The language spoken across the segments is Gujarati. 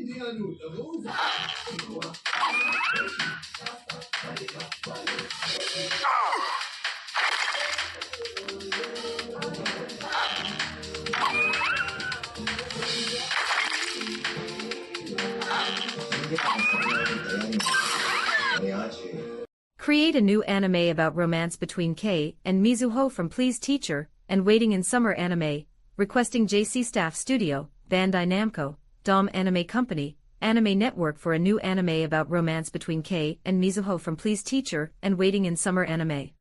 Create a new anime about romance between Kei and Mizuho from Please Teacher, and Waiting in Summer Anime, requesting JC Staff Studio, Bandai Namco, Dom Anime Company, Anime Network for a new anime about romance between Kei and Mizuho from Please Teacher, and Waiting in Summer Anime.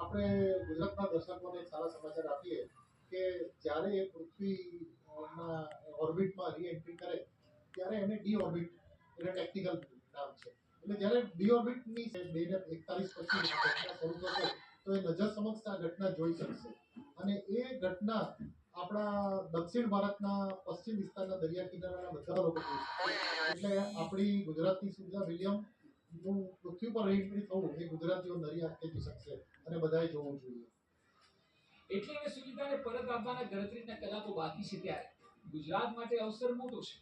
આપણે ગુજરાતના દર્શકોને એક સારા સમાચાર આપીએ કે જ્યારે એ પૃથ્વીના ઓર્બિટમાં રીએન્ટ્રી કરે ત્યારે એને ડી ઓર્બિટ એટલે ટેકનિકલ નામ છે. એટલે જ્યારે ડી ઓર્બિટની 2041 પછી ઘટના શરૂ થશે તો એ નજર સમક્ષ આ ઘટના જોઈ શકશે અને એ ઘટના આપણા દક્ષિણ ભારતના પશ્ચિમ વિસ્તારના દરિયા કિનારાના બધા લોકો જોઈ શકશે. એટલે આપણી ગુજરાતની સુવિધા વિલિયમ નું પૃથ્વી પર રીએન્ટ્રી થવું એ ગુજરાતીઓ નરી આંખે જોઈ શકશે અને બધાએ જોવું જોઈએ. એટલે એ સુવિધાને પરત આપવાના ગણતરીના કલાકો બાકી છે ત્યારે ગુજરાત માટે અવસર મોટો છે.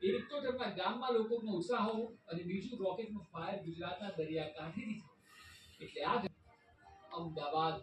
એક તો તેમના ગામમાં લોકોનો ઉત્સાહ હોવો અને બીજું રોકેટનું ફાયર ગુજરાતના દરિયા કાંઠેથી થવું. એટલે આ અમદાવાદ